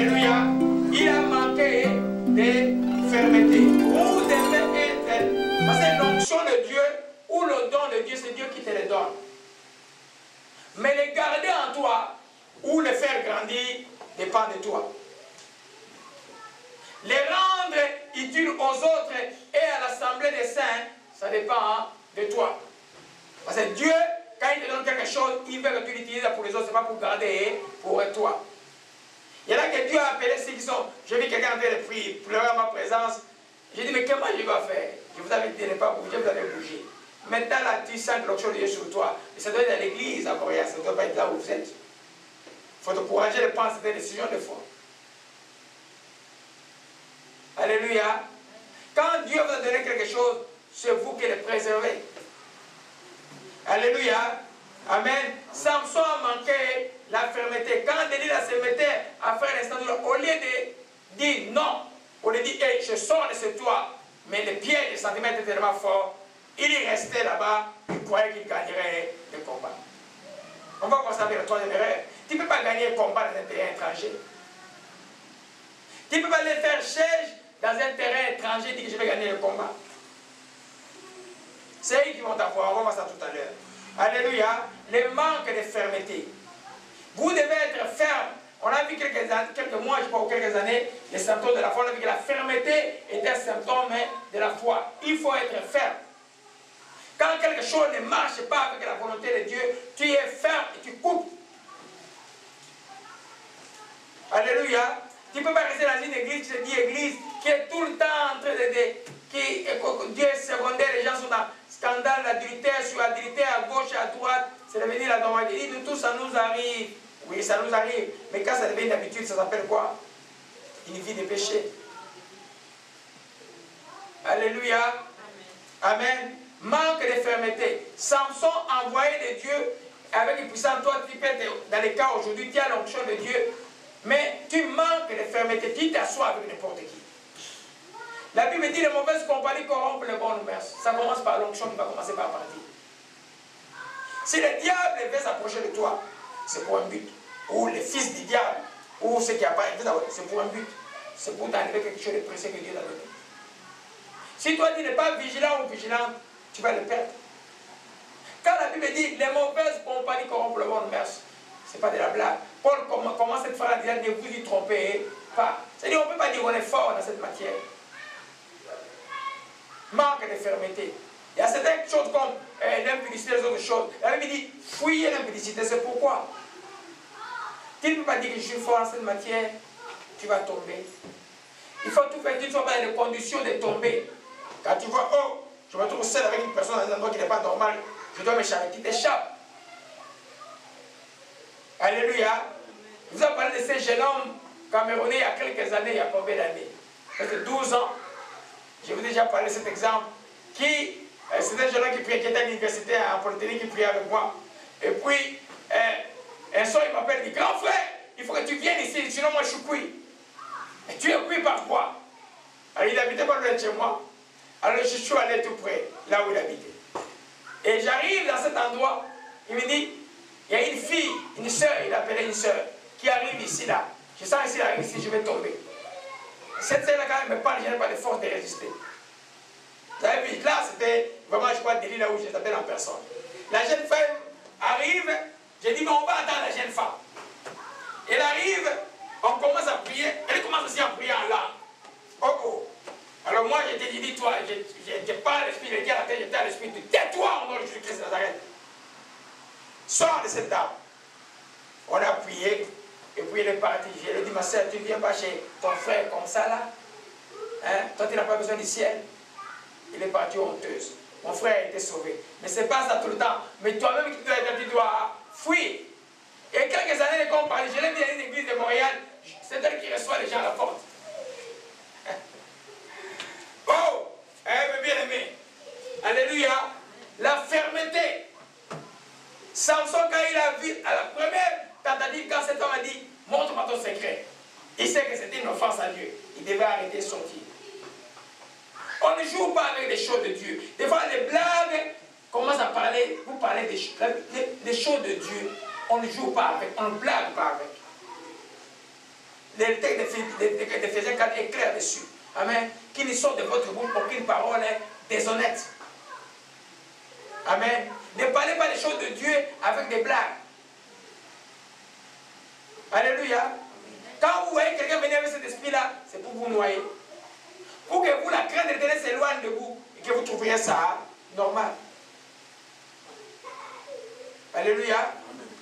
Alléluia. Il a manqué de fermeté. Vous devez être, parce que l'onction de Dieu ou le don de Dieu, c'est Dieu qui te le donne. Mais les garder en toi ou les faire grandir dépend de toi. Les rendre utiles aux autres et à l'assemblée des saints, ça dépend de toi. Parce que Dieu, quand il te donne quelque chose, il veut que tu l'utilises pour les autres, ce n'est pas pour garder pour toi. Il y en a que Dieu a appelé ceux qui sont. Je vis quelqu'un en train de prier, pleurer à ma présence. J'ai dit, mais comment je vais faire? Je vous avais dit de ne pas bouger, vous avez bougé. Maintenant, là, tu sens que l'onction de Dieu sur toi. Mais ça doit être à l'église à Montréal, ça ne doit pas être là où vous êtes. Il faut te courager de prendre cette décision de foi. Alléluia. Quand Dieu vous a donné quelque chose, c'est vous qui le préservez. Alléluia. Amen. Samson a manqué la fermeté. Quand Delilah se mettait à faire l'instant de l'eau, au lieu de dire non, au lieu de dire hey, je sors de ce toit, mais le pied des centimètres étaient tellement fort, il y restait là-bas, il croyait qu'il gagnerait le combat. On va constater le troisième erreur. Tu ne peux pas gagner un combat dans un terrain étranger. Tu ne peux pas aller faire siège dans un terrain étranger et dire que je vais gagner le combat. C'est eux qui vont t'avoir, on va voir ça tout à l'heure. Alléluia, le manque de fermeté. Vous devez être ferme. On a vu quelques mois, je crois, ou quelques années, les symptômes de la foi. On a vu que la fermeté est un symptôme de la foi. Il faut être ferme. Quand quelque chose ne marche pas avec la volonté de Dieu, tu es ferme et tu coupes. Alléluia. Tu ne peux pas rester dans une église qui se dit église, qui est tout le temps en train de Dieu est secondaire, les gens sont dans scandale, l'adultère sur l'adultère, à gauche et à droite, c'est devenu la normalité. Nous tous, ça nous arrive. Oui, ça nous arrive. Mais quand ça devient une habitude, ça s'appelle quoi? Une vie de péché. Alléluia. Amen. Manque de fermeté. Samson, envoyé de Dieu, avec une puissance, toi, tu peux être dans les cas aujourd'hui, tu as l'onction de Dieu, mais tu manques de fermeté, tu t'assois avec n'importe qui. La Bible dit les mauvaises compagnies corrompent les bonnes mœurs. Ça commence par l'onction qui va commencer par partir. Si le diable veut s'approcher de toi, c'est pour un but. Ou le fils du diable, ou ce qui apparaît, c'est pour un but. C'est pour t'enlever quelque chose de précieux que Dieu t'a donné. Si toi tu n'es pas vigilant ou vigilante, tu vas le perdre. Quand la Bible dit les mauvaises compagnies corrompent les bonnes mœurs, ce n'est pas de la blague. Paul commence cette phrase en disant ne vous y trompez pas. C'est-à-dire on ne peut pas dire qu'on est fort dans cette matière. Manque de fermeté. Il y a certaines choses comme l'impudicité, les autres choses. La Bible dit fuyez l'impudicité. C'est pourquoi tu ne peux pas dire que je suis fort dans cette matière, tu vas tomber. Il faut tout faire, tu ne sois pas dans les conditions de tomber. Quand tu vois, oh, je me trouve seul avec une personne dans un endroit qui n'est pas normal, je dois m'échapper, tu t'échappes. Alléluia. Je vous ai parlé de ces jeunes hommes camerounais il y a quelques années, il y a combien d'années? Peut-être 12 ans. Je vous ai déjà parlé de cet exemple. C'était un jeune homme qui était à l'université en Polytechnique, qui priait avec moi. Et puis, un soir, il m'appelle, il dit, grand frère, il faut que tu viennes ici, sinon moi je suis cuit. Et tu es cuit par quoi? Alors il habitait pas loin de chez moi. Alors je suis allé tout près, là où il habitait. Et j'arrive dans cet endroit, il me dit, il y a une fille, une soeur, il appelait une soeur, qui arrive ici, là. Je sens ici, elle arrive ici, je vais tomber. Cette soeur-là, quand elle me parle, je n'ai pas de force de résister. Vous avez vu, là, c'était vraiment, je crois, Délit, là où je les appelle en personne. La jeune femme arrive, j'ai dit, mais on va attendre la jeune femme. Elle arrive, on commence à prier, elle commence aussi à prier en langue. Oh oh. Alors moi, je t'ai dit, dis-toi, je n'ai pas l'esprit de Dieu à la tête, j'étais à l'esprit de tais-toi au nom de Jésus-Christ de Nazareth. Sors de cette dame. On a prié, et puis elle est partie. Je lui ai dit, ma soeur, tu ne viens pas chez ton frère comme ça là? Hein? Toi, tu n'as pas besoin du ciel. Il est parti honteuse. Mon frère a été sauvé. Mais ce n'est pas ça tout le temps. Mais toi-même, tu dois fuir. Et quelques années, quand on parlait, je l'ai mis dans une église de Montréal, c'est elle qui reçoit les gens à la porte. Oh, mes bien-aimés. Alléluia. La fermeté. Samson, quand il a vu, à la première tentative, quand cet homme a dit, montre-moi ton secret. Il sait que c'était une offense à Dieu. Il devait arrêter de sortir. On ne joue pas avec les choses de Dieu. Des fois, les blagues commencent à parler, vous parlez des choses de Dieu. On ne joue pas avec, on ne blague pas avec. le texte d'Éphésiens 4 est clair dessus. Amen. Qu'il ne sorte de votre bouche aucune parole déshonnête. Amen. Ne parlez pas des choses de Dieu avec des blagues. Alléluia. Quand vous voyez quelqu'un venir avec cet esprit-là, c'est pour vous noyer. Pour que vous, la crainte de l'Éternel s'éloigne de vous et que vous trouviez ça normal. Alléluia.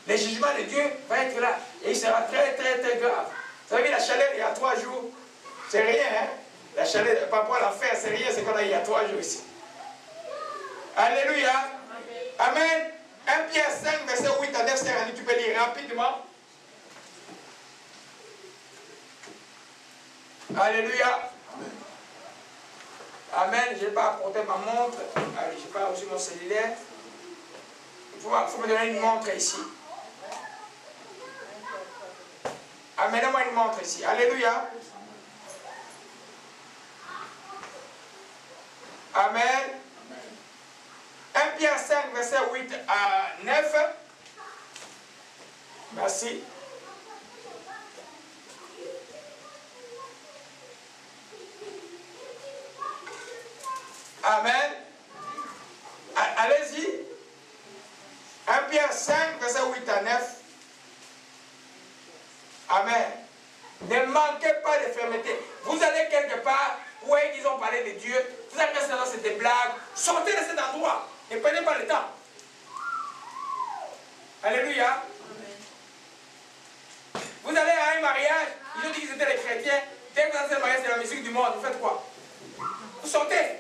Le jugement de Dieu va être là. Et il sera très, très, très grave. Vous savez, la chaleur, il y a 3 jours, c'est rien. Hein? La chaleur, par rapport à l'enfer, c'est rien, c'est qu'on a eu il y a 3 jours ici. Alléluia. Amen. 1 Pierre 5, verset 8 à 9, c'est rendu. Tu peux lire rapidement. Alléluia. Amen. Je n'ai pas apporté ma montre. Je n'ai pas reçu mon cellulaire. Il faut me donner une montre ici. Amenez-moi une montre ici. Alléluia. Amen. 1 Pierre 5, verset 8 à 9. Merci. Amen. Allez-y. 1 Pierre 5, verset 8 à 9. Amen. Ne manquez pas de fermeté. Vous allez quelque part, vous voyez qu'ils ont parlé de Dieu. Vous allez rester dans cette blague. Sortez de cet endroit. Ne prenez pas le temps. Alléluia. Vous allez à un mariage. Ils ont dit qu'ils étaient les chrétiens. Dès que vous allez à un mariage, c'est la musique du monde. Vous faites quoi? Vous sortez.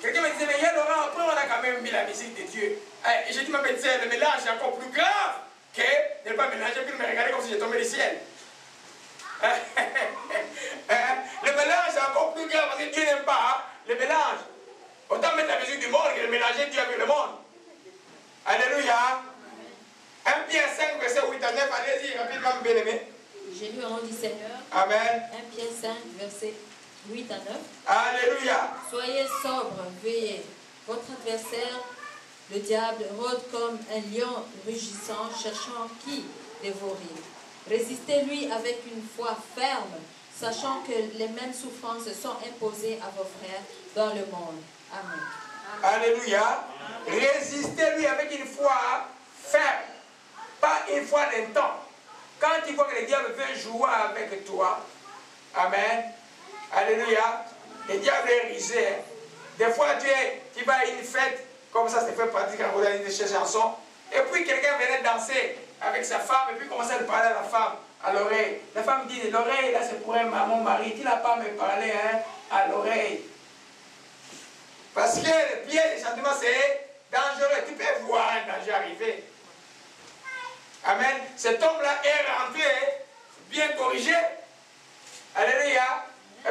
Quelqu'un me disait, mais il y a Laurent, après on a quand même mis la musique de Dieu. Et j'ai dit, ma petite sœur, le mélange est encore plus grave que de ne pas mélanger, puis de me regarder comme si j'étais tombé du ciel. Le mélange est encore plus grave parce que Dieu n'aime pas le mélange. Autant mettre la musique du monde que de mélanger Dieu avec le monde. Alléluia. 1 Pierre 5, verset 8 à 9, allez-y rapidement, bien aimé. J'ai lu au nom du Seigneur. Amen. 1 Pierre 5, verset 8 à 9. Alléluia. Soyez sobres, veillez. Votre adversaire, le diable, rôde comme un lion rugissant, cherchant qui dévorer. Résistez-lui avec une foi ferme, sachant que les mêmes souffrances sont imposées à vos frères dans le monde. Amen. Alléluia. Résistez-lui avec une foi ferme, pas une foi d'un temps. Quand tu vois que le diable veut jouer avec toi, amen. Alléluia. Le diable est risé. Des fois, tu vas à une fête, comme ça se fait pratique quand vous allez de chez chansons, et puis quelqu'un venait danser avec sa femme, et puis commençait à parler à la femme, à l'oreille. La femme dit, l'oreille, là, c'est pour mon mari. Tu n'as pas à me parler à l'oreille. Parce que le pied du châtiment, c'est dangereux. Tu peux voir un danger arriver. Amen. Cet homme-là est rentré, bien corrigé. Alléluia.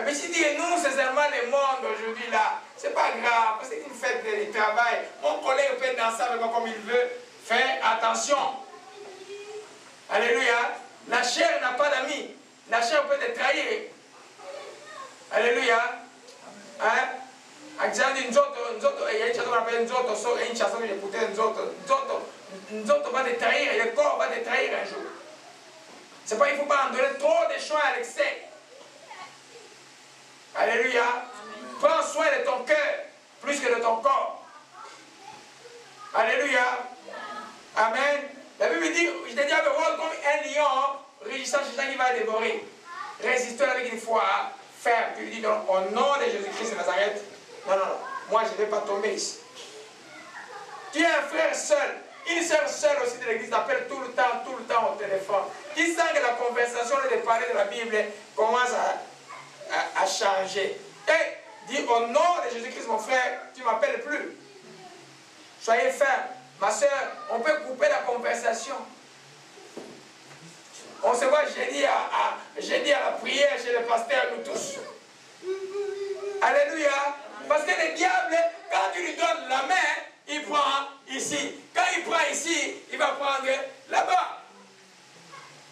Mais si dit, nous, sincèrement, le monde aujourd'hui, là, c'est pas grave, c'est une fête de travail. Mon collègue peut danser avec moi comme il veut. Fais attention. Alléluia. La chair n'a pas d'amis. La chair peut te trahir. Alléluia. Hein? Exemple, il y a une chanson qu'on appelle Nzoto, et une chanson que j'écoutais, Nzoto va te trahir, le corps va te trahir un jour. C'est pas, il ne faut pas en donner trop de choix à l'excès. Alléluia. Amen. Prends soin de ton cœur plus que de ton corps. Alléluia. Amen. La Bible dit, je te dis, comme un lion rugissant, c'est ça qui va dévorer. Résiste avec une foi ferme. Tu lui dis, donc, au nom de Jésus-Christ de Nazareth, non, moi je ne vais pas tomber ici. Tu es un frère seul, une sœur seule aussi de l'église, t'appelle tout le temps au téléphone. Il sent que la conversation de parler de la Bible commence à changer. Et dis au nom de Jésus-Christ, mon frère, tu ne m'appelles plus. Soyez ferme. Ma soeur, on peut couper la conversation. On se voit jeudi à la prière chez le pasteur, nous tous. Alléluia. Parce que le diable, quand tu lui donnes la main, il prend ici. Quand il prend ici, il va prendre là-bas.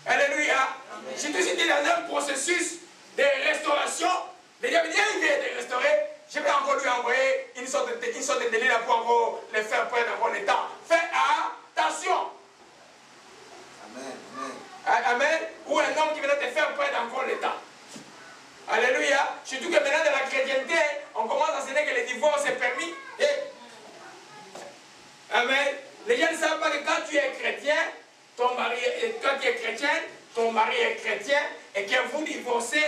Alléluia. Surtout si tu es dans un processus de restauration, le diable dit, il vient de restaurer, je vais encore lui envoyer une sorte de délire pour encore le faire prendre encore le temps. Fais attention. Amen. Amen. Ou un homme qui vient te faire avons le temps. Alléluia. Surtout que maintenant, dans la chrétienté, on commence à enseigner que le divorce est permis. Et... Amen. Les gens ne savent pas que quand tu es chrétien, ton mari, toi qui es chrétien, ton mari est chrétien, et que vous divorcez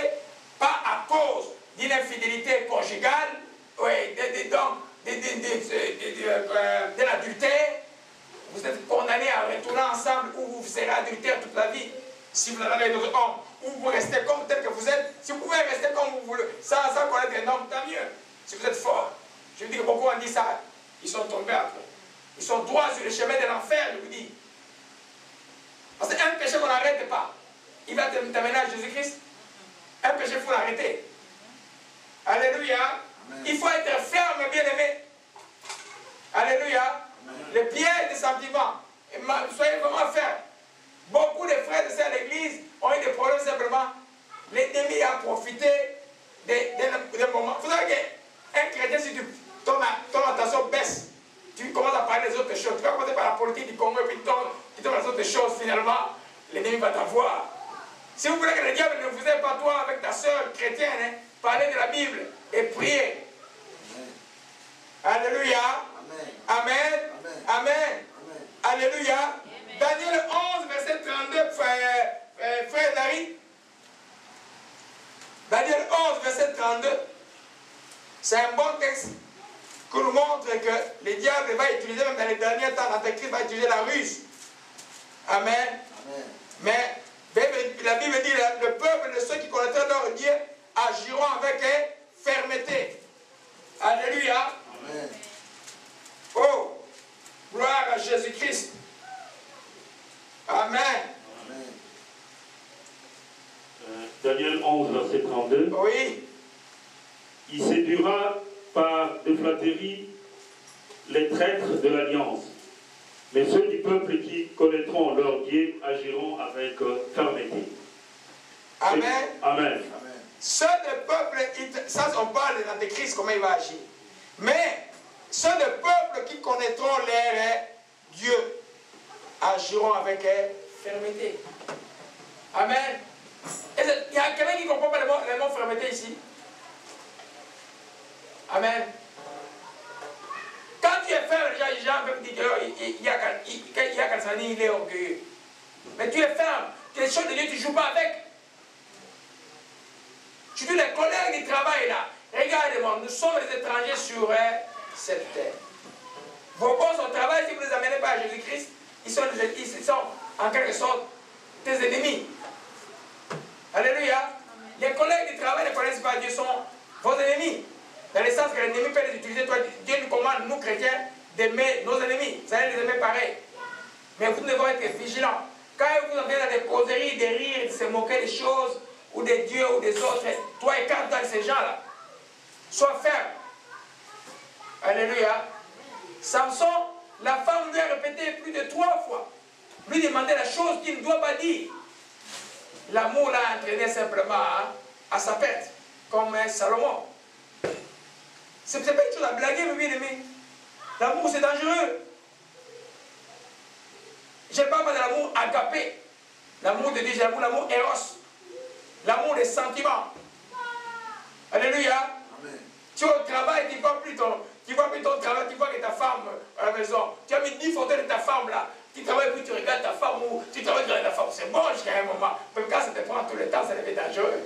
pas à cause d'une infidélité conjugale, de l'adultère, vous êtes condamné à retourner ensemble ou vous serez adultère toute la vie. Si vous avez d'autres hommes, ou vous restez comme tel que vous êtes, si vous pouvez rester comme vous voulez, sans connaître un homme, tant mieux. Si vous êtes fort. Je vous dis que beaucoup ont dit ça, ils sont tombés après. Ils sont droits sur le chemin de l'enfer, je vous dis. Parce qu'un péché qu'on n'arrête pas, il va t'amener à Jésus-Christ. Un péché, il faut l'arrêter. Alléluia. Amen. Il faut être ferme, bien-aimé. Alléluia. Amen. Le piège des sentiments. Soyez vraiment ferme. Beaucoup de frères de sœurs à l'église ont eu des problèmes simplement. L'ennemi a profité d'un moment. Vous savez qu'un chrétien, si ton attention baisse, tu commences à parler des autres choses. Tu vas commencer par la politique du Congo et puis tu tombes les autres choses. Finalement, l'ennemi va t'avoir. Si vous voulez que le diable ne vous aide pas, toi, avec ta soeur chrétienne, hein, parlez de la Bible et priez. Amen. Alléluia. Amen. Amen. Amen. Amen. Alléluia. Amen. Daniel 11, verset 32, frère Dari. Daniel 11, verset 32. C'est un bon texte qui nous montre que le diable va utiliser, même dans les derniers temps, l'Antéchrist va utiliser la ruse. Amen. Amen. Mais la Bible dit que le peuple de ceux qui connaîtront leur Dieu agiront avec fermeté. Alléluia. Amen. Oh, gloire à Jésus-Christ. Amen. Amen. Daniel 11, verset 32. Oui. Il séduira par de flatteries les traîtres de l'alliance. Mais ceux du peuple qui connaîtront leur Dieu agiront avec fermeté. Amen. Amen. Ceux du peuple, ça on parle de l'Antéchrist, comment il va agir. Mais ceux du peuple qui connaîtront leur Dieu agiront avec fermeté. Amen. Il y a quelqu'un qui ne comprend pas le mot fermeté ici. Amen. Quand tu es ferme, les gens peuvent dire qu'il y a Kalsani, il est orgueilleux. Mais tu es ferme. Les choses de Dieu, tu ne joues pas avec. Tu dis les collègues du travail là. Regardez-moi, nous sommes les étrangers sur cette terre. Vos boss au travail, si vous ne les amenez pas à Jésus-Christ, ils sont en quelque sorte tes ennemis. Alléluia. Amen. Les collègues du travail ne connaissent pas Dieu, sont vos ennemis. Dans le sens que l'ennemi peut les utiliser. Toi, Dieu nous commande, nous chrétiens, d'aimer nos ennemis. Vous allez les aimer pareil. Mais vous devez être vigilants. Quand vous entrez dans des causeries, des rires, de se moquer des choses, ou des dieux, ou des autres, toi écarte-toi de ces gens-là. Sois ferme. Alléluia. Samson, la femme lui a répété plus de 3 fois. Lui demander la chose qu'il ne doit pas dire. L'amour l'a entraîné simplement à sa perte, comme Salomon. Ce n'est pas une chose à blaguer, mes bien-aimés. L'amour, c'est dangereux. Je ne parle pas de l'amour agapé. L'amour de Dieu, j'ai l'amour éros. L'amour des sentiments. Alléluia. Amen. Tu es au travail, tu ne vois plus ton travail, tu vois que ta femme à la maison. Tu as mis 10 photos de ta femme là. Tu travailles puis tu regardes ta femme ou tu travailles avec ta femme. C'est bon jusqu'à un moment. Mais quand ça te prend tout le temps, ça devient dangereux.